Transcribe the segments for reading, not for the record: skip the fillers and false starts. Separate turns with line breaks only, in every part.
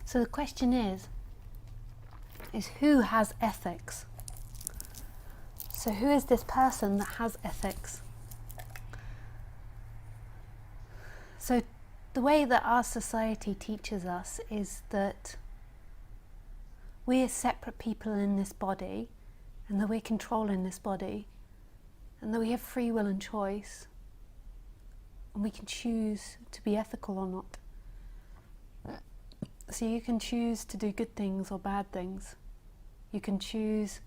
So the question is who has ethics? So who is this person that has ethics? So the way that our society teaches us is that we are separate people in this body, and that we're controlling this body, and that we have free will and choice, and we can choose to be ethical or not. So you can choose to do good things or bad things. You can choose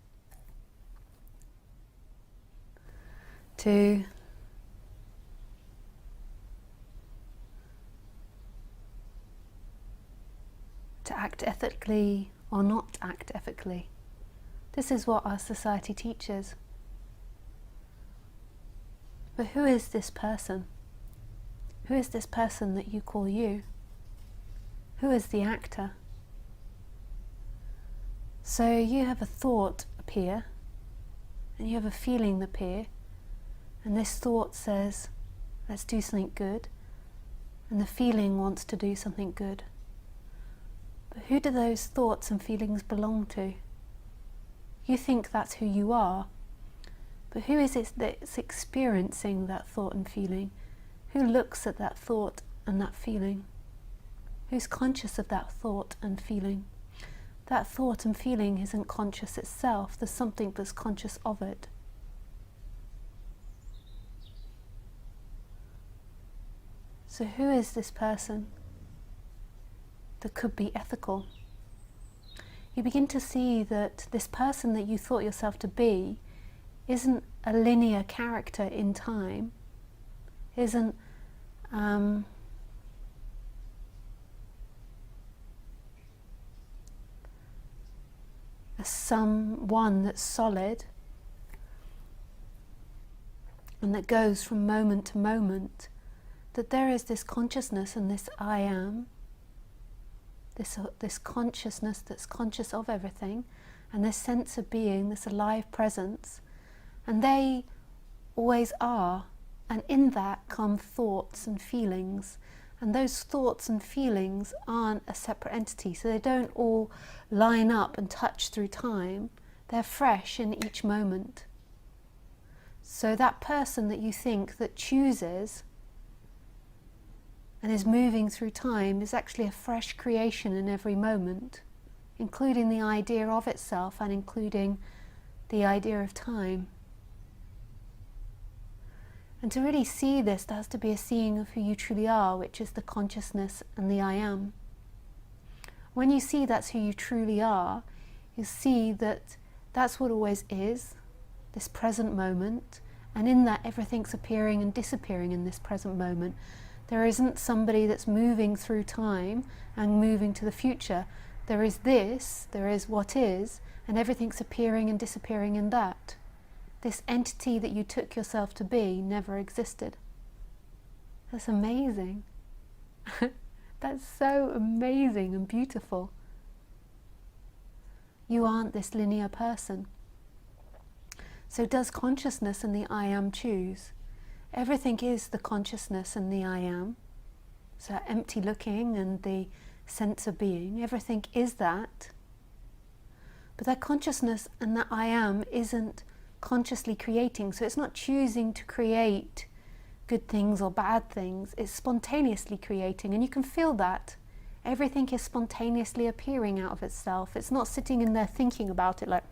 to act ethically or not act ethically. This is what our society teaches. But who is this person? Who is this person that you call you? Who is the actor? So you have a thought appear, and you have a feeling appear, and this thought says, let's do something good, and the feeling wants to do something good. But who do those thoughts and feelings belong to? You think that's who you are, but who is it that's experiencing that thought and feeling? Who looks at that thought and that feeling? Who's conscious of that thought and feeling? That thought and feeling isn't conscious itself, there's something that's conscious of it. So who is this person that could be ethical? You begin to see that this person that you thought yourself to be isn't a linear character in time, isn't a someone that's solid and that goes from moment to moment, that there is this consciousness and this I am, this consciousness that's conscious of everything, and this sense of being, this alive presence, and they always are, and in that come thoughts and feelings, and those thoughts and feelings aren't a separate entity, so they don't all line up and touch through time, they're fresh in each moment. So that person that you think that chooses and is moving through time is actually a fresh creation in every moment, including the idea of itself and including the idea of time. And to really see this, there has to be a seeing of who you truly are, which is the consciousness and the I am. When you see that's who you truly are, you see that that's what always is, this present moment, and in that everything's appearing and disappearing in this present moment. There isn't somebody that's moving through time and moving to the future. There is this, there is what is, and everything's appearing and disappearing in that. This entity that you took yourself to be never existed. That's amazing. That's so amazing and beautiful. You aren't this linear person. So does consciousness and the I am choose? Everything is the consciousness and the I am. So empty looking and the sense of being, everything is that. But that consciousness and that I am isn't consciously creating, so it's not choosing to create good things or bad things, it's spontaneously creating, and you can feel that. Everything is spontaneously appearing out of itself. It's not sitting in there thinking about it like,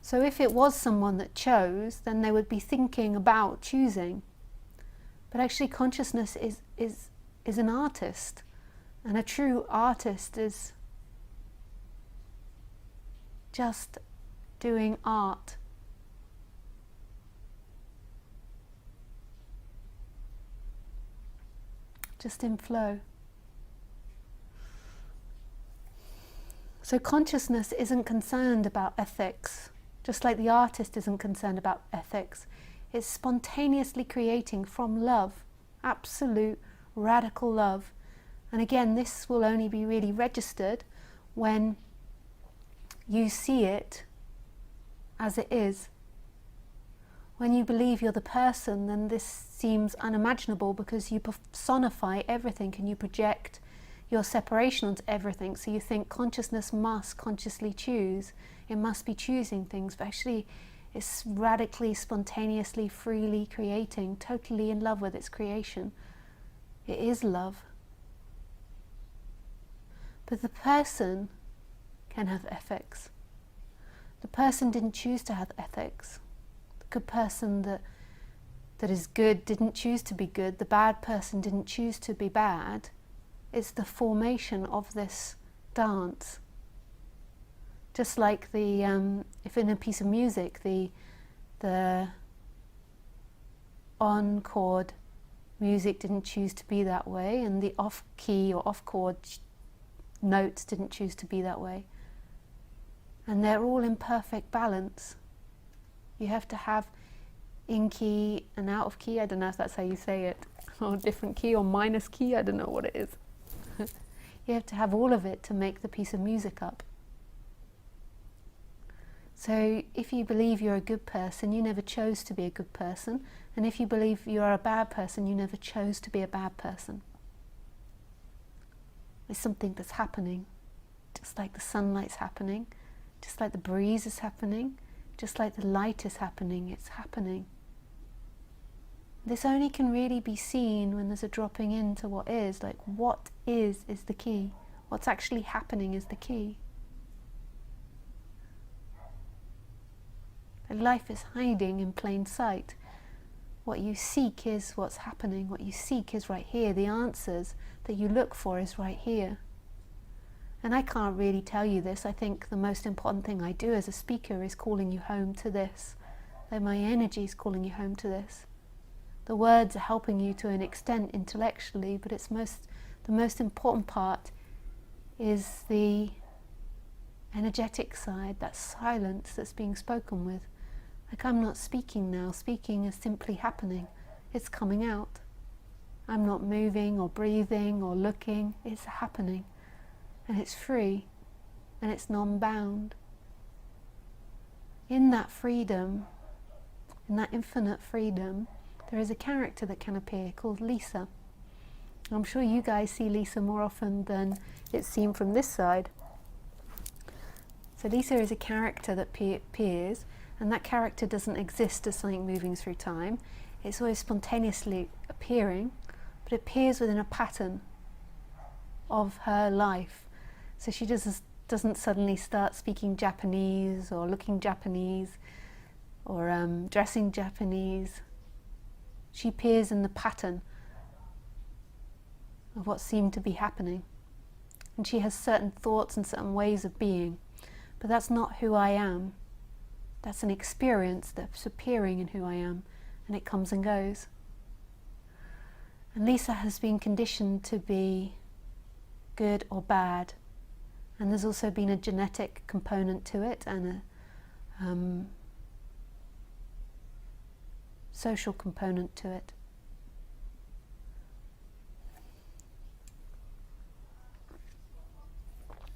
So if it was someone that chose, then they would be thinking about choosing. But actually consciousness is an artist, and a true artist is just doing art. Just in flow. So consciousness isn't concerned about ethics, just like the artist isn't concerned about ethics. It's spontaneously creating from love, absolute radical love. And again, this will only be really registered when you see it as it is. When you believe you're the person, then this seems unimaginable because you personify everything and you project your separation onto everything. So you think consciousness must consciously choose. It must be choosing things, but actually it's radically, spontaneously, freely creating, totally in love with its creation. It is love. But the person can have ethics. The person didn't choose to have ethics. The good person that is good didn't choose to be good. The bad person didn't choose to be bad. It's the formation of this dance. Just like if in a piece of music, the on chord music didn't choose to be that way, and the off key or off chord notes didn't choose to be that way. And they're all in perfect balance. You have to have in key and out of key, I don't know if that's how you say it, or different key or minus key, I don't know what it is. You have to have all of it to make the piece of music up. So if you believe you're a good person, you never chose to be a good person. And if you believe you're a bad person, you never chose to be a bad person. It's something that's happening, just like the sunlight's happening, just like the breeze is happening, just like the light is happening, it's happening. This only can really be seen when there's a dropping into what is. Like, what is the key. What's actually happening is the key. Life is hiding in plain sight. What you seek is what's happening. What you seek is right here. The answers that you look for is right here. And I can't really tell you this. I think the most important thing I do as a speaker is calling you home to this. That my energy is calling you home to this. The words are helping you to an extent intellectually, but the most important part is the energetic side, that silence that's being spoken with. Like, I'm not speaking now. Speaking is simply happening. It's coming out. I'm not moving or breathing or looking. It's happening. And it's free. And it's non-bound. In that freedom, in that infinite freedom, there is a character that can appear called Lisa. I'm sure you guys see Lisa more often than it's seen from this side. So Lisa is a character that appears, and that character doesn't exist as something moving through time. It's always spontaneously appearing, but it appears within a pattern of her life. So she doesn't suddenly start speaking Japanese or looking Japanese or dressing Japanese. She appears in the pattern of what seemed to be happening. And she has certain thoughts and certain ways of being. But that's not who I am. That's an experience that's appearing in who I am. And it comes and goes. And Lisa has been conditioned to be good or bad. And there's also been a genetic component to it and a social component to it.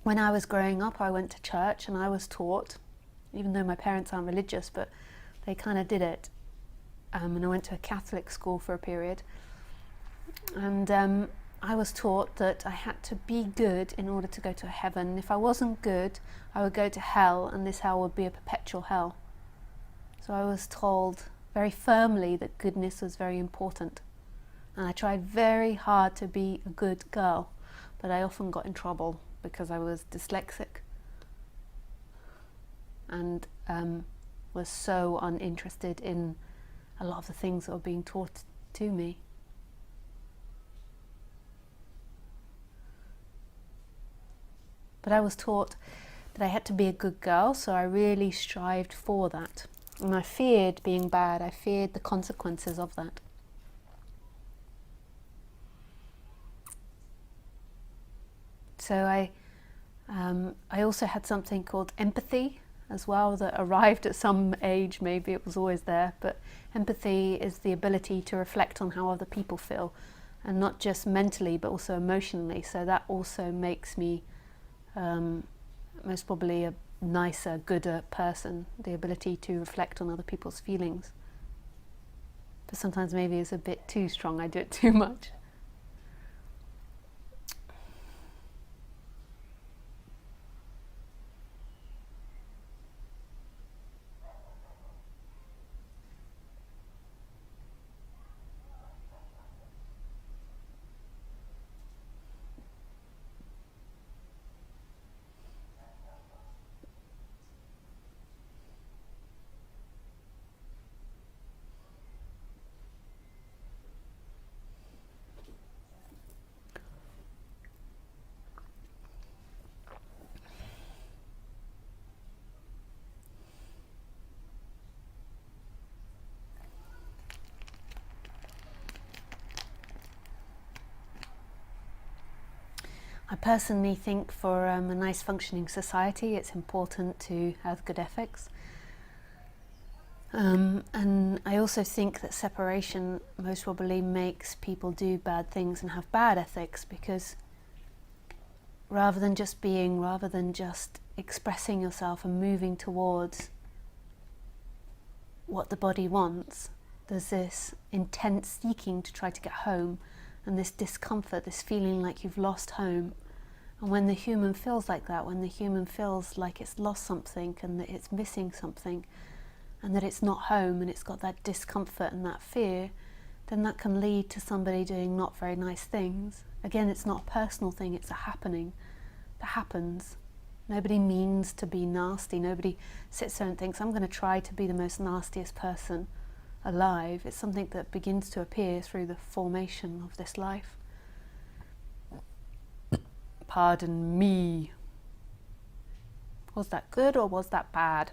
When I was growing up, I went to church and I was taught, even though my parents aren't religious, but they kind of did it. And I went to a Catholic school for a period. And I was taught that I had to be good in order to go to heaven. If I wasn't good, I would go to hell, and this hell would be a perpetual hell. So I was told very firmly that goodness was very important. And I tried very hard to be a good girl, but I often got in trouble because I was dyslexic and was so uninterested in a lot of the things that were being taught to me. But I was taught that I had to be a good girl, so I really strived for that. And I feared being bad. I feared the consequences of that. So I also had something called empathy as well that arrived at some age. Maybe it was always there, but empathy is the ability to reflect on how other people feel, and not just mentally but also emotionally. So that also makes me most probably a nicer, gooder person, the ability to reflect on other people's feelings. But sometimes maybe it's a bit too strong, I do it too much. I personally think for a nice functioning society it's important to have good ethics. And I also think that separation most probably makes people do bad things and have bad ethics, because rather than just expressing yourself and moving towards what the body wants, there's this intense seeking to try to get home, and this discomfort, this feeling like you've lost home. And when the human feels like that, when the human feels like it's lost something and that it's missing something and that it's not home, and it's got that discomfort and that fear, then that can lead to somebody doing not very nice things. Again, it's not a personal thing, it's a happening that happens. Nobody means to be nasty. Nobody sits there and thinks, I'm going to try to be the most nastiest person alive. It's something that begins to appear through the formation of this life. Pardon me. Was that good or was that bad?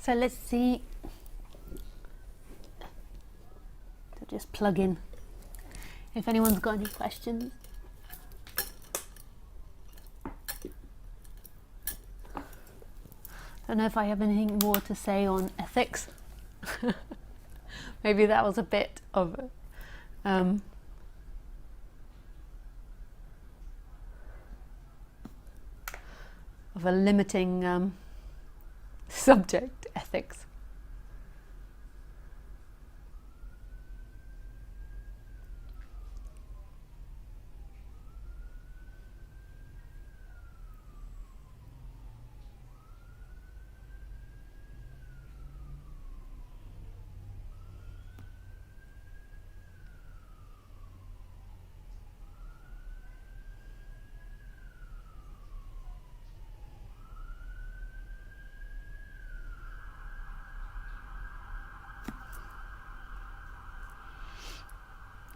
So let's see. So just plug in. If anyone's got any questions. I don't know if I have anything more to say on ethics. Maybe that was a bit of a limiting subject, ethics.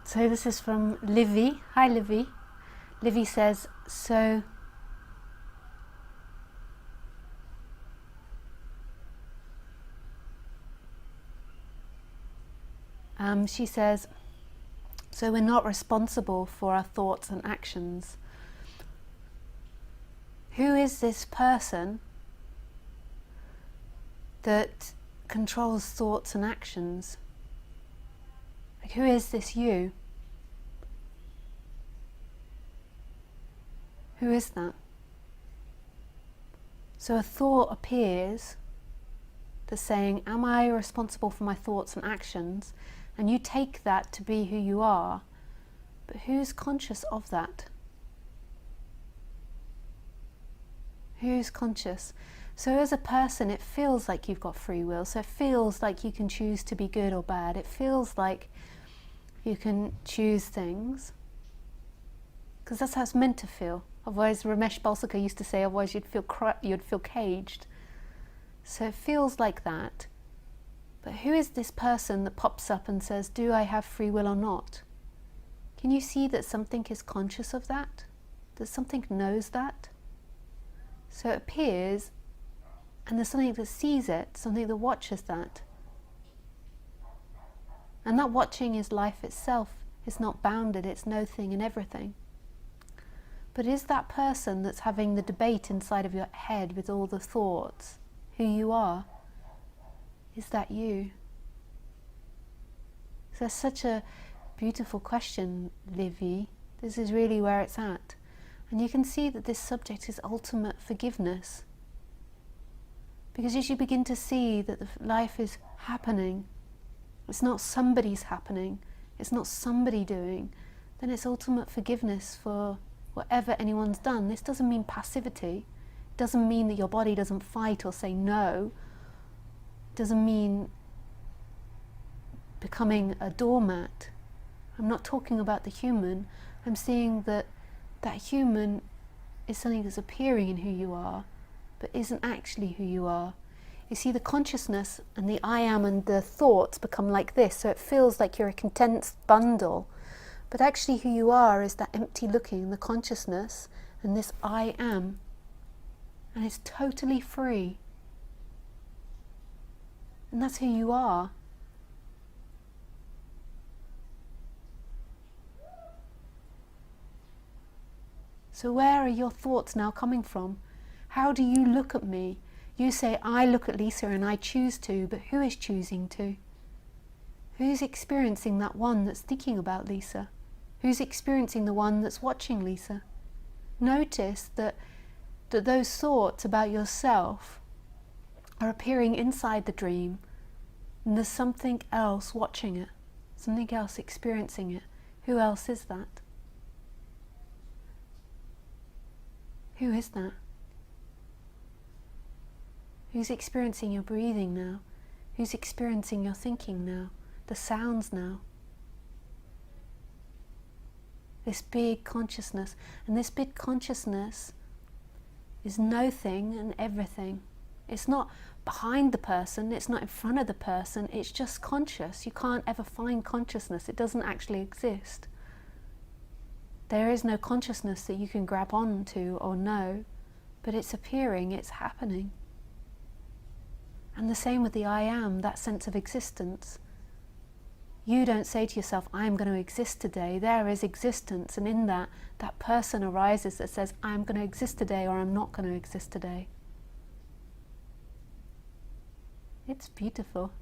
So this is from Livy. Hi Livy. Livy says, so she says, so we're not responsible for our thoughts and actions. Who is this person that controls thoughts and actions? Like, who is this you? Who is that? So a thought appears that's saying, am I responsible for my thoughts and actions? And you take that to be who you are, but who's conscious of that? Who's conscious? So as a person, it feels like you've got free will. So it feels like you can choose to be good or bad. It feels like you can choose things, because that's how it's meant to feel. Otherwise, Ramesh Balsakar used to say, otherwise you'd feel caged. So it feels like that. But who is this person that pops up and says, do I have free will or not? Can you see that something is conscious of that? That something knows that? So it appears, and there's something that sees it, something that watches that. And that watching is life itself. It's not bounded, it's no thing and everything. But is that person that's having the debate inside of your head with all the thoughts who you are? Is that you? So that's such a beautiful question, Livy. This is really where it's at. And you can see that this subject is ultimate forgiveness. Because as you begin to see that life is happening, it's not somebody's happening, it's not somebody doing, then it's ultimate forgiveness for whatever anyone's done. This doesn't mean passivity. It doesn't mean that your body doesn't fight or say no. It doesn't mean becoming a doormat. I'm not talking about the human. I'm seeing that that human is something that's appearing in who you are, but isn't actually who you are. You see, the consciousness and the I am and the thoughts become like this, so it feels like you're a condensed bundle. But actually who you are is that empty looking, the consciousness, and this I am. And it's totally free. And that's who you are. So where are your thoughts now coming from? How do you look at me? You say, I look at Lisa and I choose to, but who is choosing to? Who's experiencing that one that's thinking about Lisa? Who's experiencing the one that's watching Lisa? Notice that those thoughts about yourself are appearing inside the dream, and there's something else watching it, something else experiencing it. Who else is that? Who is that? Who's experiencing your breathing now? Who's experiencing your thinking now? The sounds now? This big consciousness. And this big consciousness is no thing and everything. It's not behind the person, it's not in front of the person, it's just conscious. You can't ever find consciousness. It doesn't actually exist. There is no consciousness that you can grab on to or know, but it's appearing, it's happening. And the same with the I am, that sense of existence. You don't say to yourself, I am going to exist today. There is existence, and in that person arises that says, I am going to exist today or I'm not going to exist today. It's beautiful.